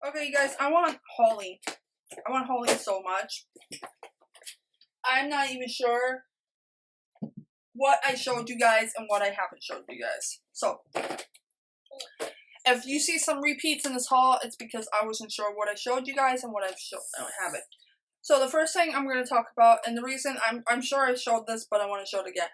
Okay, you guys, I want Holly. I want Holly so much. I'm not even sure what I showed you guys and what I haven't showed you guys. So, if you see some repeats in this haul, it's because I wasn't sure what I showed you guys and what I haven't. So the first thing I'm going to talk about, and the reason I'm sure I showed this, but I want to show it again.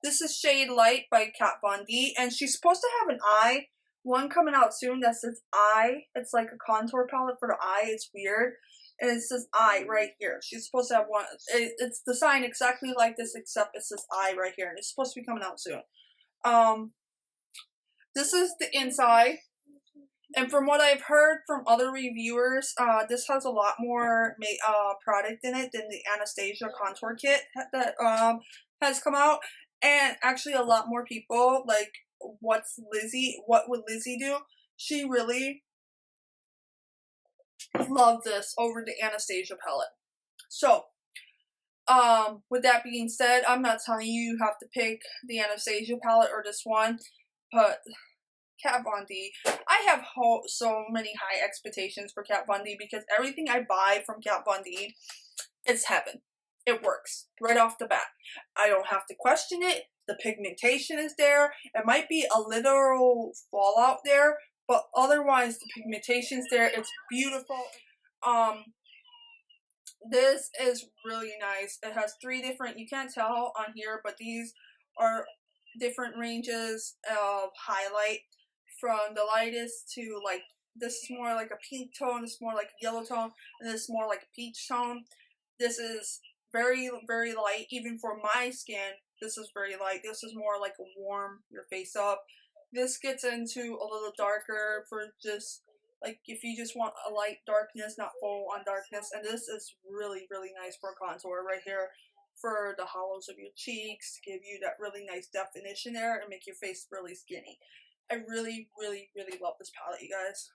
This is Shade Light by Kat Von D, and she's supposed to have an eye. One coming out soon that says eye. It's like a contour palette for the eye. It's weird. And it says eye right here. She's supposed to have one. It's designed exactly like this, except it says eye right here. And it's supposed to be coming out soon. This is the inside. And from what I've heard from other reviewers, this has a lot more product in it than the Anastasia contour kit that has come out. And actually a lot more people, like, what would Lizzie do? She really loved this over the Anastasia palette. So, with that being said, I'm not telling you have to pick the Anastasia palette or this one, but Kat Von D. I have so many high expectations for Kat Von D because everything I buy from Kat Von D, it's heaven. It works right off the bat. I don't have to question it. The pigmentation is there. It might be a literal fallout there, but otherwise the pigmentation's there. It's beautiful. This is really nice. It has 3 different, you can't tell on here, but these are different ranges of highlight. From the lightest to like, this is more like a pink tone, this is more like a yellow tone, and this is more like a peach tone. This is very, very light, even for my skin. This is very light. This is more like a warm your face up. This gets into a little darker for just, like, if you just want a light darkness, not full on darkness. And this is really, really nice for contour right here. For the hollows of your cheeks, give you that really nice definition there and make your face really skinny. I really, really, really love this palette, you guys.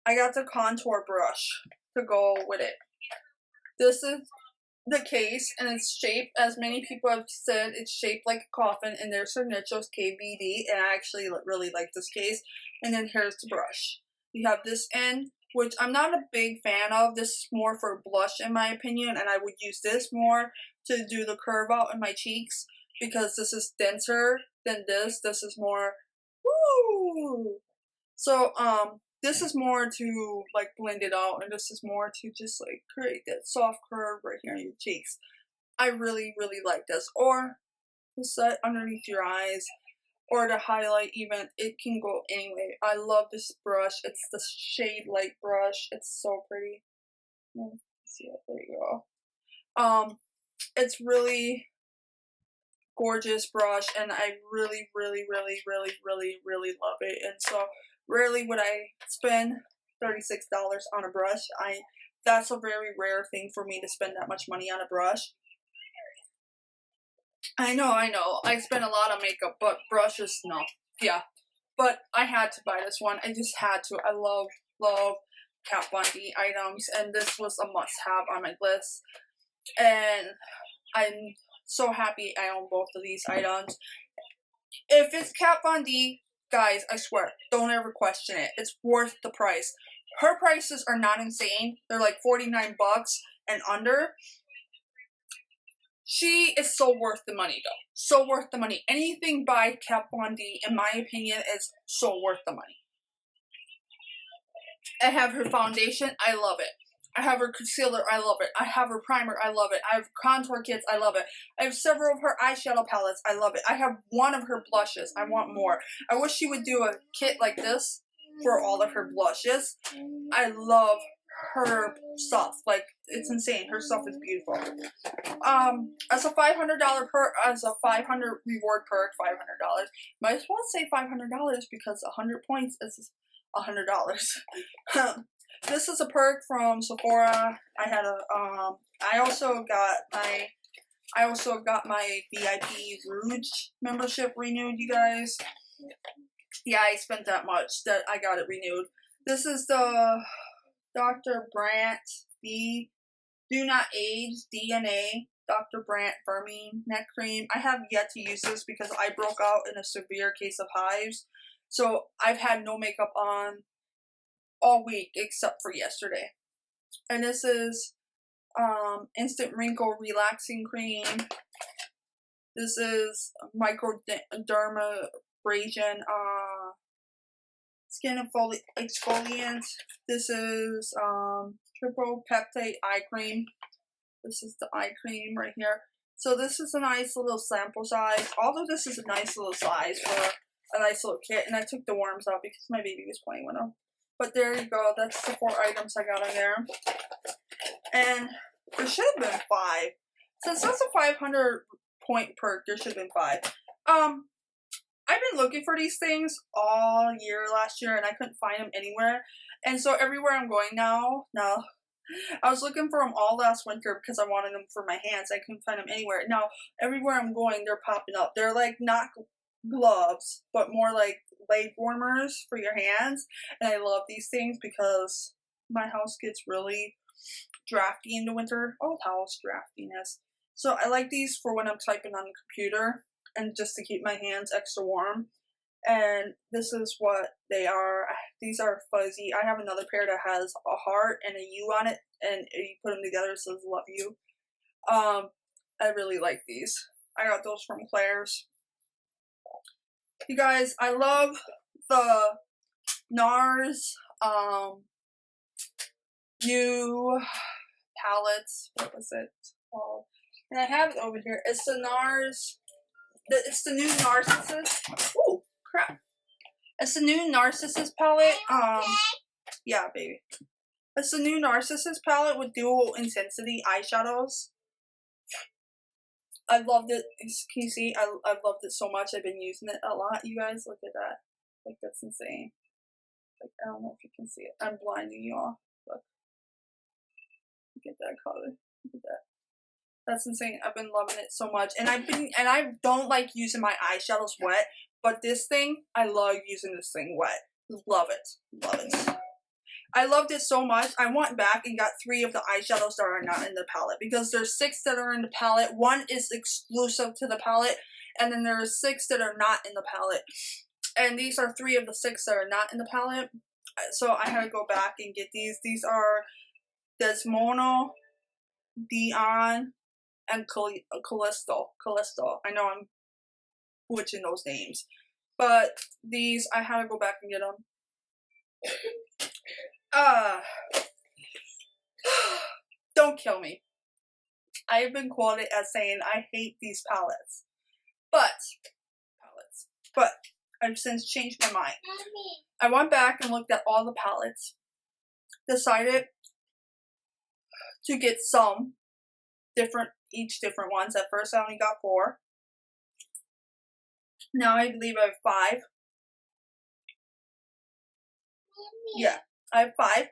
I got the contour brush to go with it. This is the case, and it's shaped, as many people have said, it's shaped like a coffin, and there's her Nichos KVD, and I actually really like this case. And then here's the brush. You have this end, which I'm not a big fan of. This is more for blush, in my opinion, and I would use this more to do the curve out in my cheeks, because this is denser than this. This is more, woo! So, this is more to, like, blend it out, and this is more to just, like, create that soft curve right here on your cheeks. I really, really like this. Or, to set underneath your eyes, or to highlight even. It can go anyway. I love this brush. It's the Shade Light brush. It's so pretty. Let's see it. There you go. It's really gorgeous brush, and I really, really, really, really, really, really love it. And so rarely would I spend $36 on a brush. That's a very rare thing for me to spend that much money on a brush. I know, I spend a lot on makeup, but brushes, no. Yeah, but I had to buy this one. I just had to. I love Kat Von D items, and this was a must-have on my list. And I'm so happy I own both of these items. If it's Kat Von D, guys, I swear, don't ever question it. It's worth the price. Her prices are not insane. They're like $49 and under. She is so worth the money, though. So worth the money. Anything by Kat Von D, in my opinion, is so worth the money. I have her foundation. I love it. I have her concealer, I love it. I have her primer, I love it. I have contour kits, I love it. I have several of her eyeshadow palettes, I love it. I have one of her blushes, I want more. I wish she would do a kit like this for all of her blushes. I love her stuff. Like, it's insane. Her stuff is beautiful. As a $500 perk, as a 500 reward perk, $500. Might as well say $500 because 100 points is $100. This is a perk from Sephora. I had a, I also got my VIP Rouge membership renewed, you guys. Yeah, I spent that much that I got it renewed. This is the Dr. Brandt B Do Not Age DNA Dr. Brandt Firming Neck Cream. I have yet to use this because I broke out in a severe case of hives. So I've had no makeup on all week except for yesterday. And this is Instant Wrinkle Relaxing Cream. This is Microdermabrasion Skin Exfoliant. This is Triple Peptide Eye Cream. This is the eye cream right here. So this is a nice little sample size. All of this is a nice little size for a nice little kit. And I took the worms out because my baby was playing with them. But there you go. That's the 4 items I got in there. And there should have been 5. Since that's a 500 point perk, there should have been 5. I've been looking for these things all year last year and I couldn't find them anywhere. And so everywhere I'm going now, I was looking for them all last winter because I wanted them for my hands. I couldn't find them anywhere. Now, everywhere I'm going, they're popping up. They're like not gloves, but more like leg warmers for your hands. And I love these things because my house gets really drafty in the winter. Oh, house draftiness. So I like these for when I'm typing on the computer and just to keep my hands extra warm. And this is what they are. These are fuzzy. I have another pair that has a heart and a U on it, and you put them together, it says love you. I really like these. I got those from Claire's. You guys, I love the NARS U palettes. What was it called? And I have it over here. It's the NARS. It's the new Narcissus. Ooh, crap. It's the new Narcissus palette. Yeah, baby. It's the new Narcissus palette with dual intensity eyeshadows. I loved it. Can you see? I've loved it so much. I've been using it a lot. You guys, look at that. Like, that's insane. Like, I don't know if you can see it. I'm blinding you all. Look. Look at that color. Look at that. That's insane. I've been loving it so much. And I don't like using my eyeshadows wet, but this thing, I love using this thing wet. Love it. Love it. I loved it so much. I went back and got 3 of the eyeshadows that are not in the palette because there's 6 that are in the palette. 1 is exclusive to the palette, and then there's 6 that are not in the palette. And these are 3 of the 6 that are not in the palette. So I had to go back and get these. These are Desmono, Dion, and Callisto. I know I'm butchering those names. But these, I had to go back and get them. Don't kill me. I have been quoted as saying I hate these palettes. But I've since changed my mind. I went back and looked at all the palettes. Decided to get some each different ones. At first I only got 4. Now I believe I have 5. Yeah, I have 5.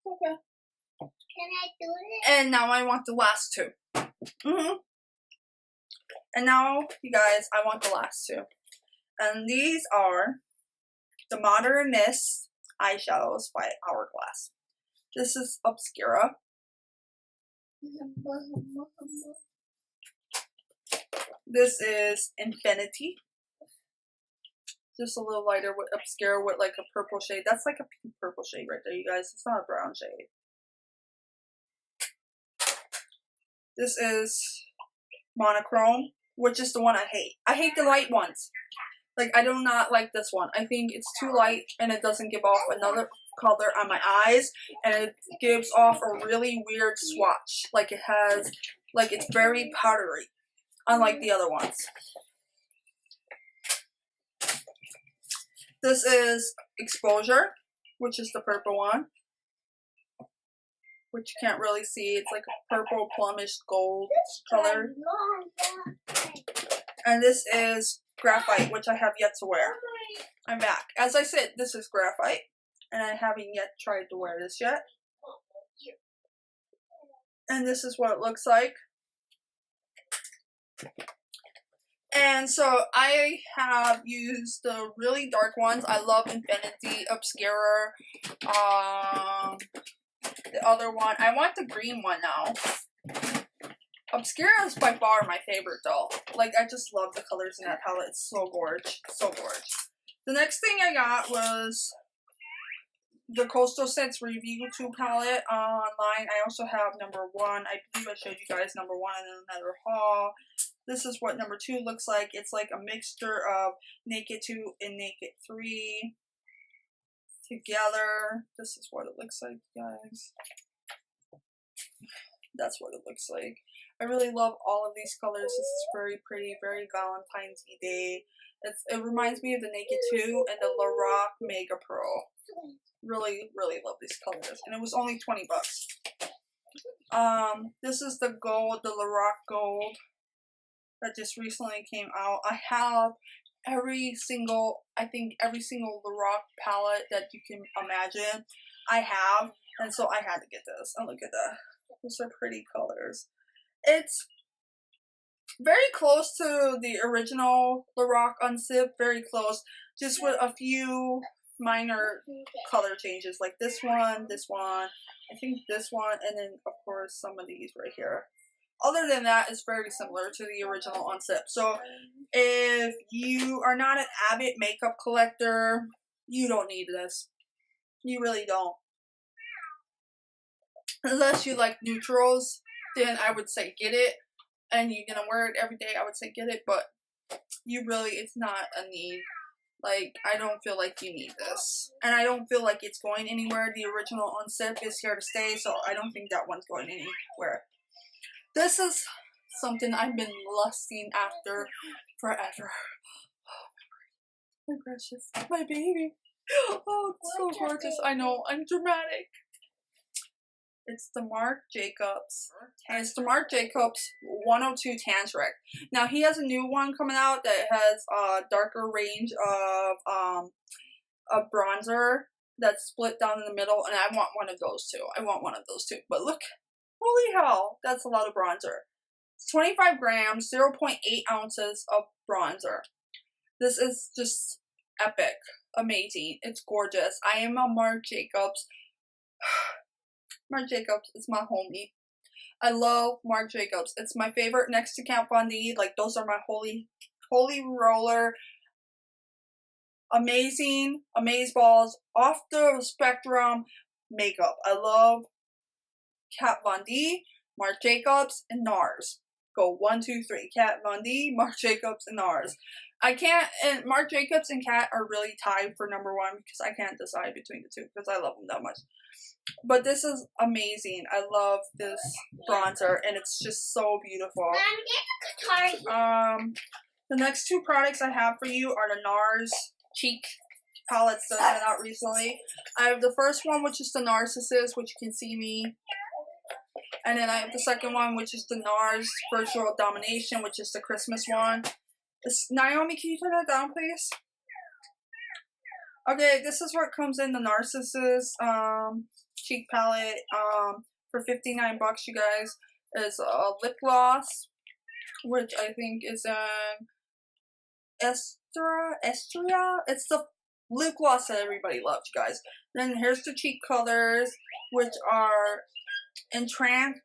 Okay. Can I do it? And now I want the last 2. And now, you guys, I want the last 2. And these are the Modernist eyeshadows by Hourglass. This is Obscura. This is Infinity. Just a little lighter with Obscura with like a purple shade. That's like a pink purple shade right there, you guys. It's not a brown shade. This is Monochrome, which is the one I hate. I hate the light ones. Like, I do not like this one. I think it's too light and it doesn't give off another color on my eyes. And it gives off a really weird swatch. Like it has, like it's very powdery. Unlike the other ones. This is Exposure, which is the purple one. Which you can't really see. It's like a purple plumish gold color. And this is Graphite, which I have yet to wear. I'm back. As I said, this is Graphite. And I haven't yet tried to wear this yet. And this is what it looks like. And so I have used the really dark ones. I love Infinity, Obscura, the other one. I want the green one now. Obscura is by far my favorite though. Like, I just love the colors in that palette. It's so gorgeous. So gorgeous. The next thing I got was the Coastal Scents Review 2 palette online. I also have number 1. I believe I showed you guys number 1 in another haul. This is what number 2 looks like. It's like a mixture of Naked 2 and Naked 3 together. This is what it looks like, guys. That's what it looks like. I really love all of these colors. This is very pretty, very Valentine's Day. It reminds me of the Naked 2 and the Lorac Mega Pearl. Really, really love these colors. And it was only 20 bucks. This is the gold, the Lorac Gold that just recently came out. I have every single Lorac palette that you can imagine. I have. And so I had to get this. And look at that. Those are pretty colors. It's very close to the original Lorac Unsip. Very close. Just with a few minor color changes. Like this one, I think this one, and then of course some of these right here. Other than that, it's very similar to the original Unsip. So if you are not an avid makeup collector, you don't need this. You really don't. Unless you like neutrals, then I would say get it. And you're gonna wear it every day, I would say get it. But it's not a need. Like, I don't feel like you need this. And I don't feel like it's going anywhere. The original Unsip is here to stay, so I don't think that one's going anywhere. This is something I've been lusting after forever. My precious. My baby. Oh, it's so gorgeous. I know, I'm dramatic. It's the Marc Jacobs. And it's the Marc Jacobs 102 Tantric. Now, he has a new one coming out that has a darker range of a bronzer that's split down in the middle. And I want one of those too. But look, holy hell, that's a lot of bronzer. It's 25 grams, 0.8 ounces of bronzer. This is just epic. Amazing. It's gorgeous. I am a Marc Jacobs. Marc Jacobs is my homie. I love Marc Jacobs. It's my favorite next to Kat Von D. Like, those are my holy roller. Amazing, amazeballs, off the spectrum makeup. I love Kat Von D, Marc Jacobs, and NARS. Go 1, 2, 3. Kat Von D, Marc Jacobs, and NARS. And Marc Jacobs and Kat are really tied for number 1 because I can't decide between the two because I love them that much. But this is amazing. I love this bronzer and it's just so beautiful. The next 2 products I have for you are the NARS cheek palettes that I've out recently. I have the first one, which is the Narcissus, which you can see me. And then I have the second one, which is the NARS Virtual Domination, which is the Christmas one. Naomi, can you turn that down, please? Okay, this is what comes in the Narcissus cheek palette for 59 bucks, you guys. Is a lip gloss, which I think is an Estria. It's the lip gloss that everybody loves, you guys. Then here's the cheek colors, which are Enthralled,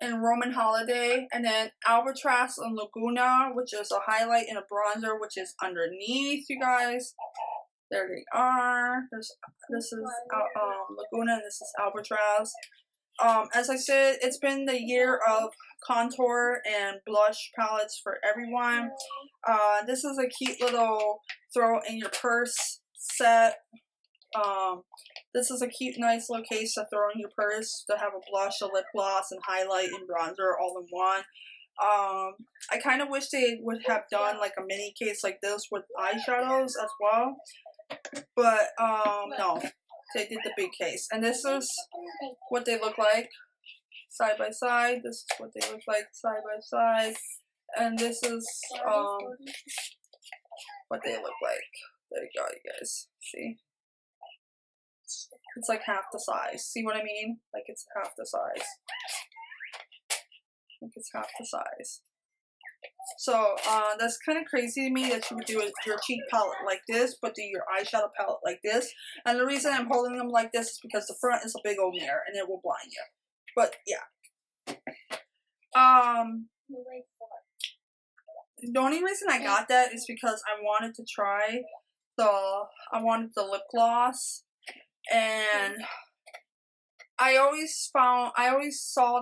and Roman Holiday, and then Albatross and Laguna, which is a highlight and a bronzer, which is underneath, you guys. There they are. This is Laguna, and this is Albatross. As I said, it's been the year of contour and blush palettes for everyone. This is a cute little throw in your purse set. This is a cute, nice little case to throw in your purse to have a blush, a lip gloss, and highlight and bronzer all in one. I kind of wish they would have done like a mini case like this with eyeshadows as well. But, no. They did the big case. And this is what they look like side by side. This is what they look like side by side. And this is, what they look like. There you go, you guys. See? It's like half the size. See what I mean? Like it's half the size. Like it's half the size. So that's kind of crazy to me that you would do your cheek palette like this, but do your eyeshadow palette like this. And the reason I'm holding them like this is because the front is a big old mirror and it will blind you. But yeah. The only reason I got that is because I wanted to try the lip gloss, and I always saw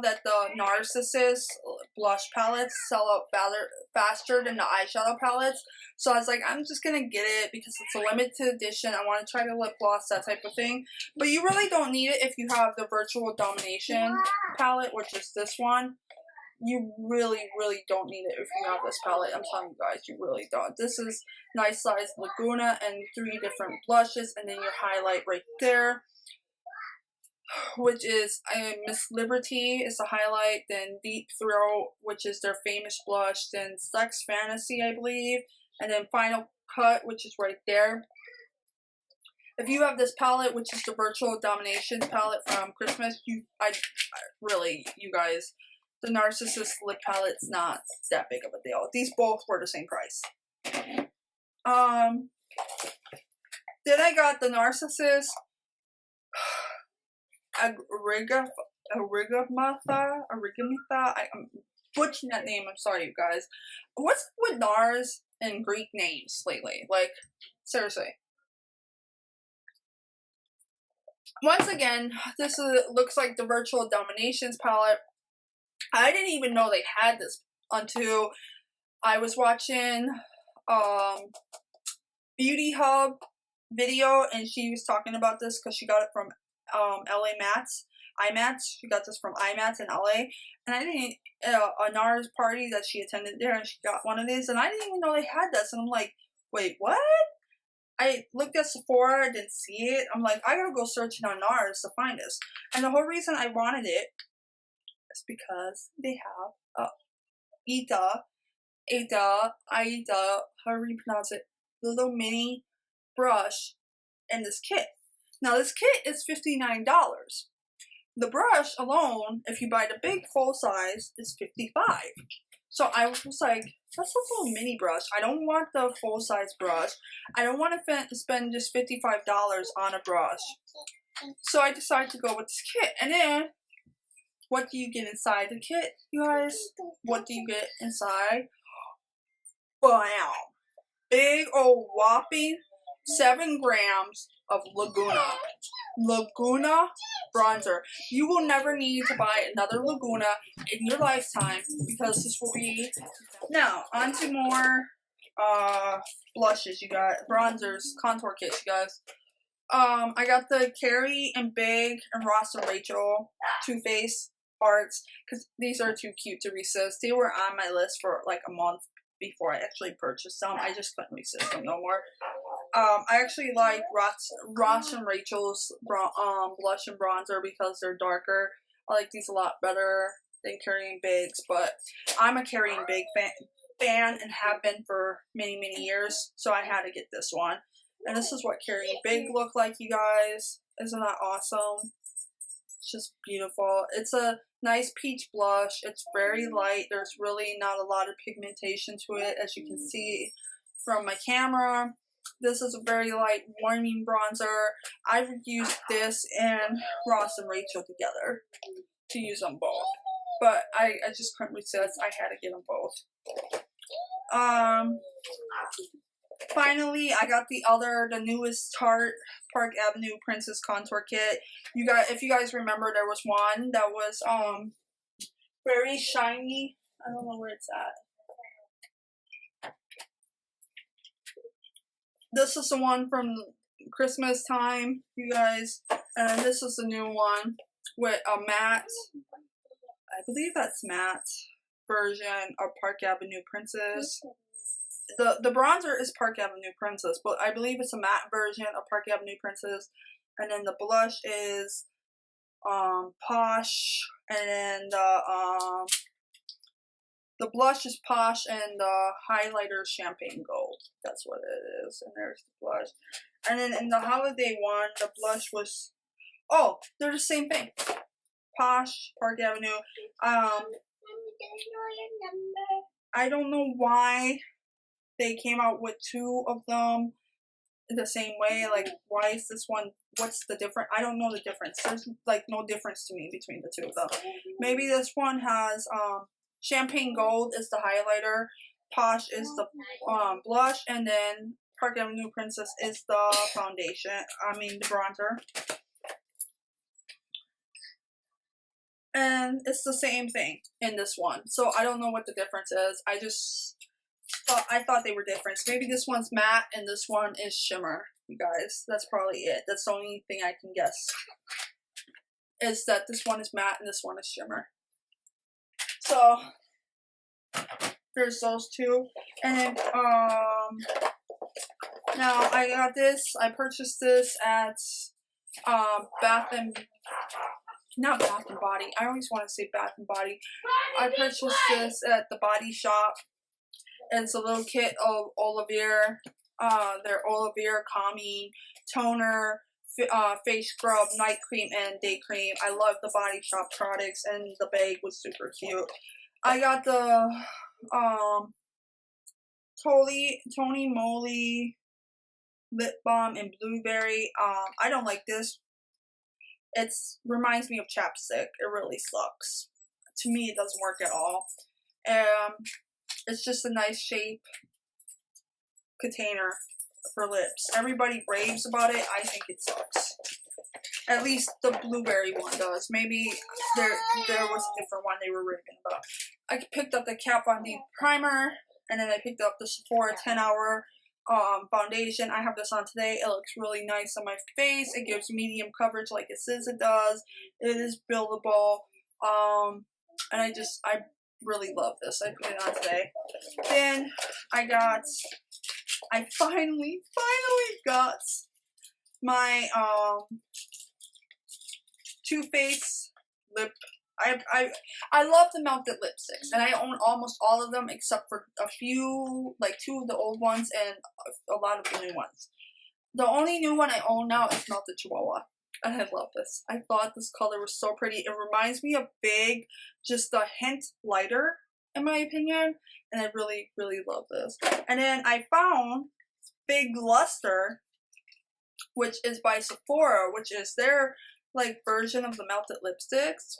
that the Narcissus blush palettes sell out faster than the eyeshadow palettes. So I was like, I'm just gonna get it because it's a limited edition. I want to try the lip gloss, that type of thing. But you really don't need it if you have the Virtual Domination palette, which is this one. You really, really don't need it if you have this palette. I'm telling you guys, you really don't. This is nice size Laguna and 3 different blushes, and then your highlight right there, which is Miss Liberty is the highlight, then Deep Throat, which is their famous blush, then Sex Fantasy, I believe, and then Final Cut, which is right there. If you have this palette, which is the Virtual Domination palette from Christmas, you guys, the Narcissus lip palette's not that big of a deal. These both were the same price. Then I got the Narcissus Arigamitha. I'm butchering that name. I'm sorry, you guys. What's with NARS and Greek names lately? Like, seriously. Once again, this looks like the Virtual Dominations palette. I didn't even know they had this until I was watching Beauty Hub video, and she was talking about this because she got it from LA IMATS. She got this from IMATS in LA, and I didn't a NARS party that she attended there, and she got one of these, and I didn't even know they had this, and I'm like, wait, what? I looked at Sephora, didn't see it. I'm like, I gotta go searching on NARS to find this, and the whole reason I wanted it is because they have Aida, however you pronounce it, the little mini brush in this kit. Now this kit is $59. The brush alone, if you buy the big full size, is $55. So I was like, that's a little mini brush. I don't want the full size brush. I don't want to spend just $55 on a brush. So I decided to go with this kit. And then, what do you get inside the kit, you guys? What do you get inside? Wow. Big old whopping 7 grams of Laguna bronzer. You will never need to buy another Laguna in your lifetime because this will be... Now, on to more blushes, you got bronzers, contour kits, you guys. I got the Carrie and Big and Ross and Rachel Too Faced Arts because these are too cute to resist. They were on my list for like a month before I actually purchased them. I just couldn't resist them no more. I actually like Ross and Rachel's blush and bronzer because they're darker. I like these a lot better than Carrie and Big's, but I'm a Carrie and Big fan and have been for many, many years, so I had to get this one. And this is what Carrie and Big look like, you guys. Isn't that awesome? It's just beautiful. It's a nice peach blush. It's very light. There's really not a lot of pigmentation to it, as you can see from my camera. This is a very light warming bronzer. I've used this and Ross and Rachel together to use them both. But I just couldn't resist. I had to get them both. Finally, I got the newest Tarte Park Avenue Princess Contour Kit. If you guys remember, there was one that was very shiny. I don't know where it's at. This is the one from Christmas time, you guys. And this is the new one with a matte, I believe that's matte version of Park Avenue Princess. The bronzer is Park Avenue Princess, but I believe it's a matte version of Park Avenue Princess. And then the blush is Posh, and then the blush is Posh, and the highlighter is Champagne Gold. That's what it is. And there's the blush. And then in the holiday one, the blush was... Oh, they're the same thing. Posh, Park Avenue. I don't know why they came out with two of them the same way. Like, why is this one, what's the difference? I don't know the difference. There's like no difference to me between the two of them. Maybe this one has Champagne Gold is the highlighter, Posh is the blush, and then Park Avenue Princess is the foundation. I mean the bronzer. And it's the same thing in this one. So I don't know what the difference is. I thought they were different. Maybe this one's matte and this one is shimmer, you guys. That's probably it. That's the only thing I can guess. Is that this one is matte and this one is shimmer. So there's those two. And then now I got this. I purchased this at not Bath and Body. I always want to say Bath and Body. I purchased this at the Body Shop. It's a little kit of Olivia, their Olivia Calming Toner, face scrub, night cream, and day cream. I love the Body Shop products, and the bag was super cute. I got the Tony Moly lip balm in blueberry. I don't like this. It reminds me of chapstick. It really sucks. To me, it doesn't work at all. It's just a nice shape container for lips. Everybody raves about it. I think it sucks. At least the blueberry one does. Maybe there was a different one they were raving about. I picked up the Kat Von D primer, and then I picked up the Sephora 10-hour foundation. I have this on today. It looks really nice on my face. It gives medium coverage like it says it does. It is buildable. And I really love this. I put it on today. Then I finally got my Too Faced lip. I love the melted lipsticks, and I own almost all of them except for a few, like 2 of the old ones and a lot of the new ones. The only new one I own now is Melted Chihuahua. And I love this. I thought this color was so pretty. It reminds me of Big, just a hint lighter, in my opinion. And I really, really love this. And then I found Big Luster, which is by Sephora, which is their like version of the melted lipsticks.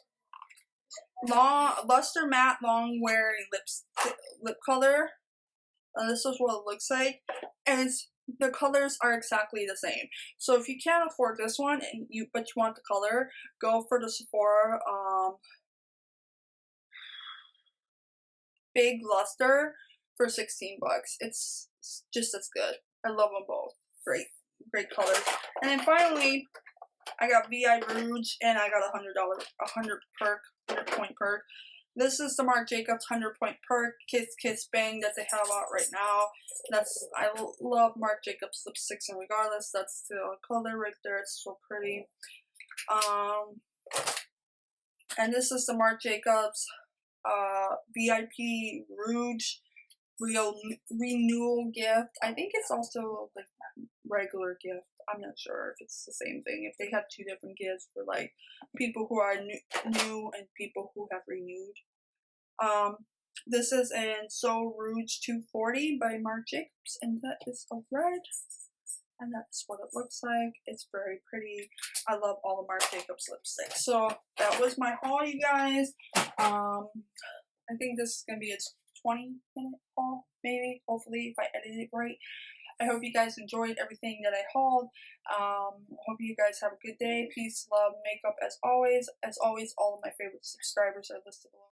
Luster Matte Long Wearing lip color. And this is what it looks like. And the colors are exactly the same. So if you can't afford this one but you want the color, go for the Sephora Big Luster for $16. It's just as good. I love them both. Great colors. And then finally, I got VI Rouge, and I got a $100 point perk. This is the Marc Jacobs 100-point perk Kiss Kiss Bang that they have out right now. I love Marc Jacobs lipsticks, and regardless, that's the color right there. It's so pretty. And this is the Marc Jacobs VIP Rouge renewal gift. I think it's also like regular gift. I'm not sure if it's the same thing. If they have 2 different gifts for like people who are new and people who have renewed. This is in So Rouge 240 by Marc Jacobs, and that is a red. And that's what it looks like. It's very pretty. I love all the Marc Jacobs lipsticks. So that was my haul, you guys. I think this is gonna be a 20-minute haul, maybe. Hopefully, if I edit it right. I hope you guys enjoyed everything that I hauled. Hope you guys have a good day. Peace, love, makeup as always. As always, all of my favorite subscribers are listed below.